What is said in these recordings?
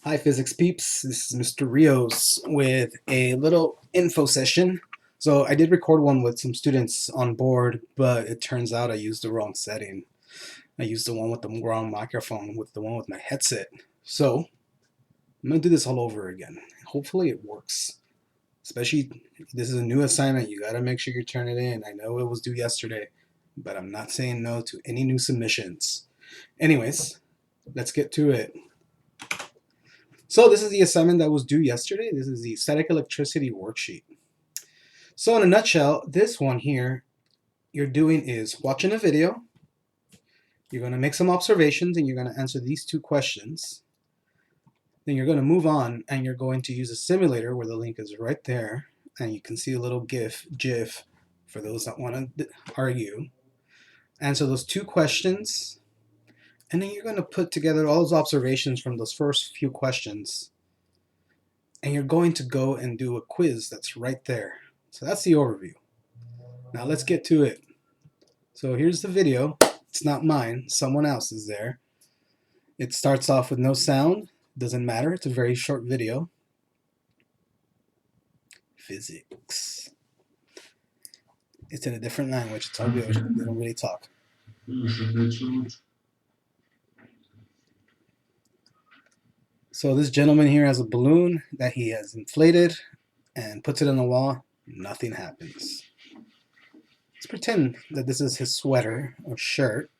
Hi physics peeps, this is Mr. Rios with a little info session. So I did record one with some students on board, but it turns out I used the wrong setting. I used the one with the wrong microphone with the one with my headset. So I'm gonna do this all over again. Hopefully it works. Especially this is a new assignment, you gotta make sure you turn it in. I know it was due yesterday, but I'm not saying no to any new submissions. Anyways, let's get to it. So this is the assignment that was due yesterday. This is the static electricity worksheet. So in a nutshell, this one here, you're doing is watching a video, you're going to make some observations, and you're going to answer these two questions. Then you're going to move on, and you're going to use a simulator where the link is right there, and you can see a little GIF for those that want to argue. Answer those two questions, and then you're going to put together all those observations from those first few questions, and you're going to go and do a quiz that's right there. So that's the overview. Now let's get to it. So here's the video. It's not mine, someone else is there. It starts off with no sound, doesn't matter, it's a very short video. Physics. It's in a different language, it's all good, they don't really talk. So this gentleman here has a balloon that he has inflated and puts it on the wall, nothing happens. Let's pretend that this is his sweater or shirt.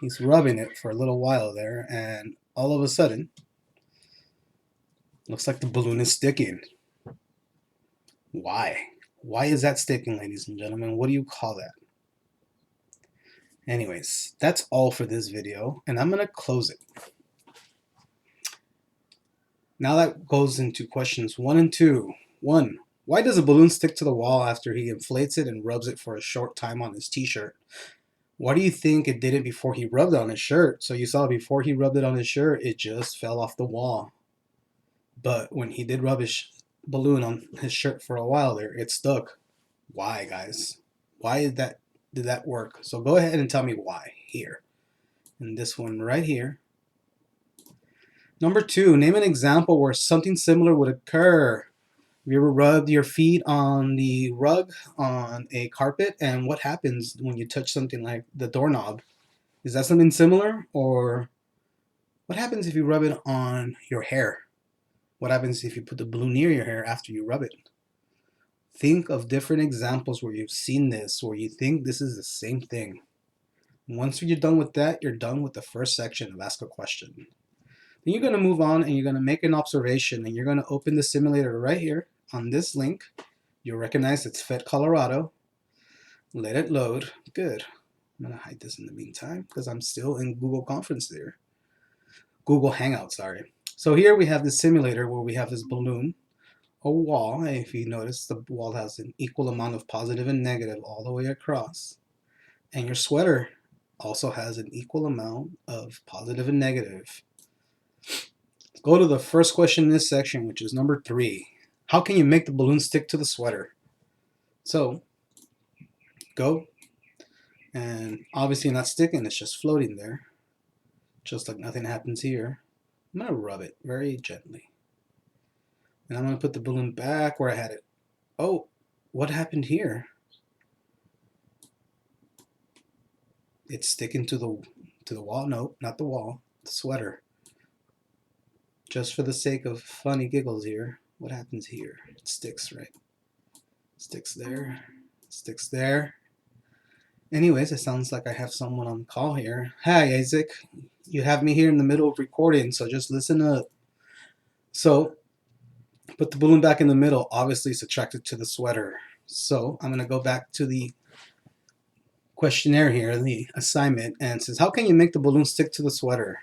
He's rubbing it for a little while there, and all of a sudden, looks like the balloon is sticking. Why? Why is that sticking, ladies and gentlemen? What do you call that? Anyways, that's all for this video, and I'm going to close it. Now that goes into questions 1 and 2. 1. Why does a balloon stick to the wall after he inflates it and rubs it for a short time on his t-shirt? Why do you think it did it before he rubbed it on his shirt? So you saw before he rubbed it on his shirt, it just fell off the wall. But when he did rub his balloon on his shirt for a while there, it stuck. Why, guys? Why did that work? So go ahead and tell me why here. And this one right here. Number 2, name an example where something similar would occur. Have you ever rubbed your feet on the rug on a carpet? And what happens when you touch something like the doorknob? Is that something similar? Or what happens if you rub it on your hair? What happens if you put the balloon near your hair after you rub it? Think of different examples where you've seen this, where you think this is the same thing. Once you're done with that, you're done with the first section of Ask a Question. Then you're going to move on and you're going to make an observation, and you're going to open the simulator right here on this link. You'll recognize it's Fed Colorado. Let it load. Good. I'm going to hide this in the meantime because I'm still in Google Conference there. Google Hangout, sorry. So here we have the simulator where we have this balloon, a wall. If you notice, the wall has an equal amount of positive and negative all the way across. And your sweater also has an equal amount of positive and negative. Let's go to the first question in this section, which is number 3. How can you make the balloon stick to the sweater? So, go. And obviously not sticking, it's just floating there. Just like nothing happens here. I'm going to rub it very gently. And I'm going to put the balloon back where I had it. Oh, what happened here? It's sticking to the wall. No, not the wall. The sweater. Just for the sake of funny giggles here, what happens here? It sticks, right? Sticks there. Sticks there. Anyways, it sounds like I have someone on call here. Hi, Isaac. You have me here in the middle of recording, so just listen up. So, put the balloon back in the middle. Obviously, it's attracted to the sweater. So, I'm going to go back to the questionnaire here, the assignment, and it says, how can you make the balloon stick to the sweater?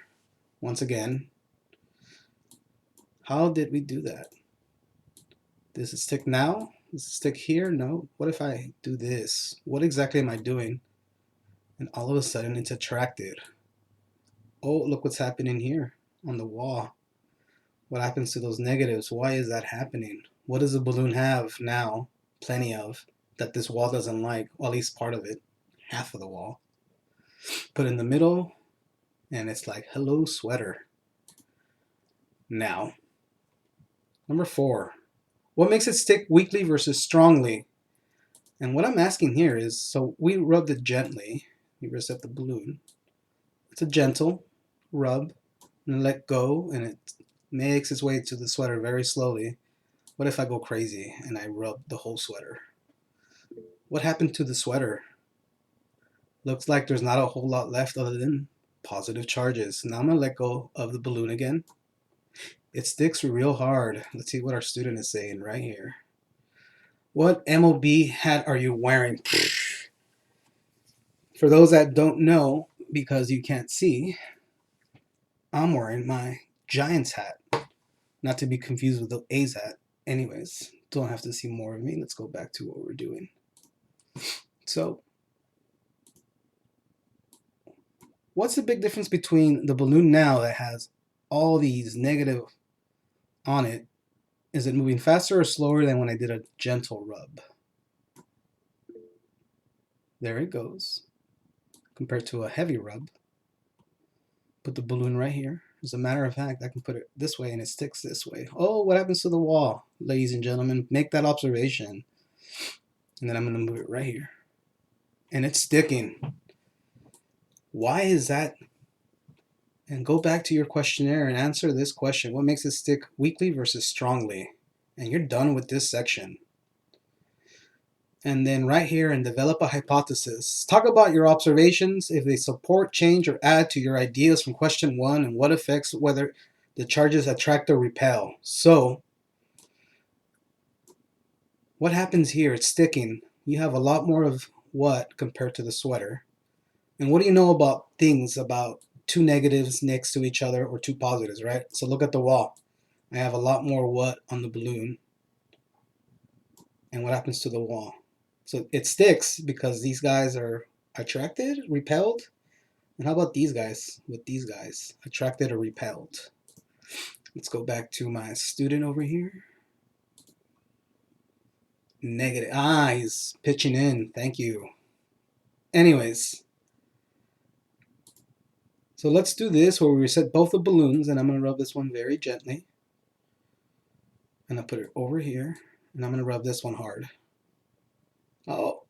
Once again, how did we do that? Does it stick now? Does it stick here? No. What if I do this? What exactly am I doing? And all of a sudden, it's attracted. Oh, look what's happening here on the wall. What happens to those negatives? Why is that happening? What does the balloon have now? Plenty of. That this wall doesn't like. Well, at least part of it. Half of the wall. Put in the middle. And it's like, hello, sweater. Now, Number 4. What makes it stick weakly versus strongly? And what I'm asking here is, so we rubbed it gently. You reset the balloon. It's a gentle rub and let go, and it makes its way to the sweater very slowly. What if I go crazy and I rub the whole sweater? What happened to the sweater? Looks like there's not a whole lot left other than positive charges. Now I'm going to let go of the balloon again. It sticks real hard. Let's see what our student is saying right here. What MOB hat are you wearing? For those that don't know, because you can't see, I'm wearing my Giants hat. Not to be confused with the A's hat. Anyways, don't have to see more of me. Let's go back to what we're doing. So, what's the big difference between the balloon now that has all these negative on it? Is it moving faster or slower than when I did a gentle rub? There it goes. Compared to a heavy rub. Put the balloon right here. As a matter of fact, I can put it this way and it sticks this way. Oh, what happens to the wall, ladies and gentlemen? Make that observation. And then I'm going to move it right here. And it's sticking. Why is that? And go back to your questionnaire and answer this question. What makes it stick weakly versus strongly? And you're done with this section. And then right here and develop a hypothesis. Talk about your observations, if they support, change, or add to your ideas from question 1, and what affects whether the charges attract or repel. So, what happens here? It's sticking. You have a lot more of what compared to the sweater. And what do you know about things, about two negatives next to each other or two positives, right? So look at the wall. I have a lot more what on the balloon. And what happens to the wall? So it sticks because these guys are attracted, repelled. And how about these guys with these guys? Attracted or repelled? Let's go back to my student over here. Negative. Ah, he's pitching in. Thank you. Anyways. So let's do this where we reset both the balloons, and I'm going to rub this one very gently. And I'll put it over here, and I'm going to rub this one hard. Oh,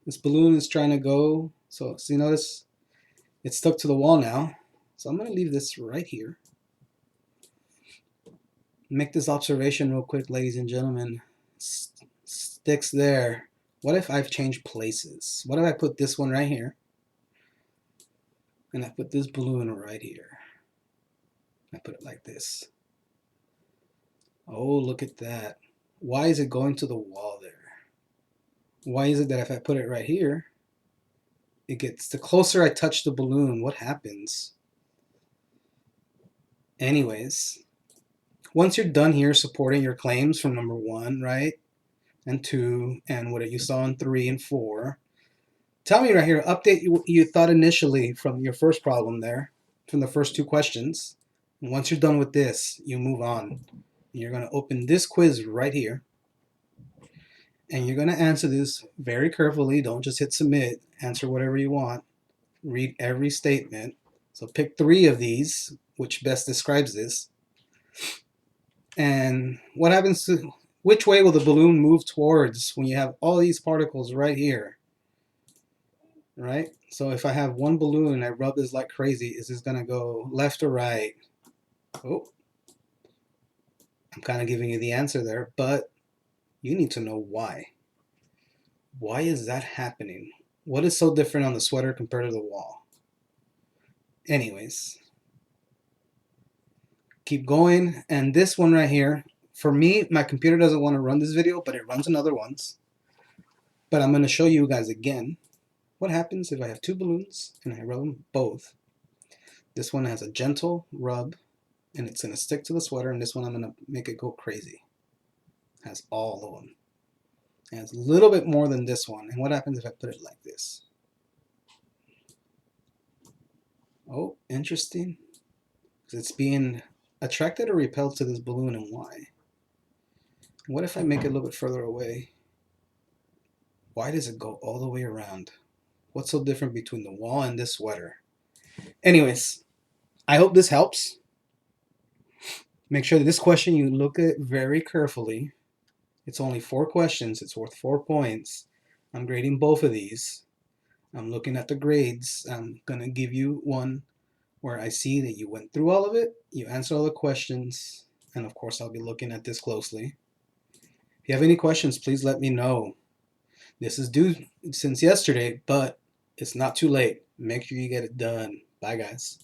this balloon is trying to go. So you notice it's stuck to the wall now. So I'm going to leave this right here. Make this observation real quick, ladies and gentlemen. Sticks there. What if I've changed places? What if I put this one right here? And I put this balloon right here. I put it like this. Oh, look at that. Why is it going to the wall there? Why is it that if I put it right here, it gets, the closer I touch the balloon, what happens? Anyways, once you're done here supporting your claims from number 1, right, and 2, and what you saw in 3 and 4, tell me right here, update you thought initially from your first problem there, from the first 2 questions. And once you're done with this, you move on. And you're going to open this quiz right here. And you're going to answer this very carefully. Don't just hit submit. Answer whatever you want. Read every statement. So pick 3 of these, which best describes this. And what happens to, which way will the balloon move towards when you have all these particles right here? Right? So if I have one balloon and I rub this like crazy, is this going to go left or right? Oh, I'm kind of giving you the answer there, but you need to know why. Why is that happening? What is so different on the sweater compared to the wall? Anyways, keep going. And this one right here, for me, my computer doesn't want to run this video, but it runs another ones. But I'm going to show you guys again what happens if I have 2 balloons and I rub them both. This one has a gentle rub and it's going to stick to the sweater, and this one I'm going to make it go crazy. Has all of them. And it's a little bit more than this one. And what happens if I put it like this? Oh, interesting. Because it's being attracted or repelled to this balloon, and why? What if I make it a little bit further away? Why does it go all the way around? What's so different between the wall and this sweater? Anyways, I hope this helps. Make sure that this question you look at very carefully. It's only 4 questions. It's worth 4 points. I'm grading both of these. I'm looking at the grades. I'm going to give you one where I see that you went through all of it, you answer all the questions, and of course, I'll be looking at this closely. If you have any questions, please let me know. This is due since yesterday, but it's not too late. Make sure you get it done. Bye, guys.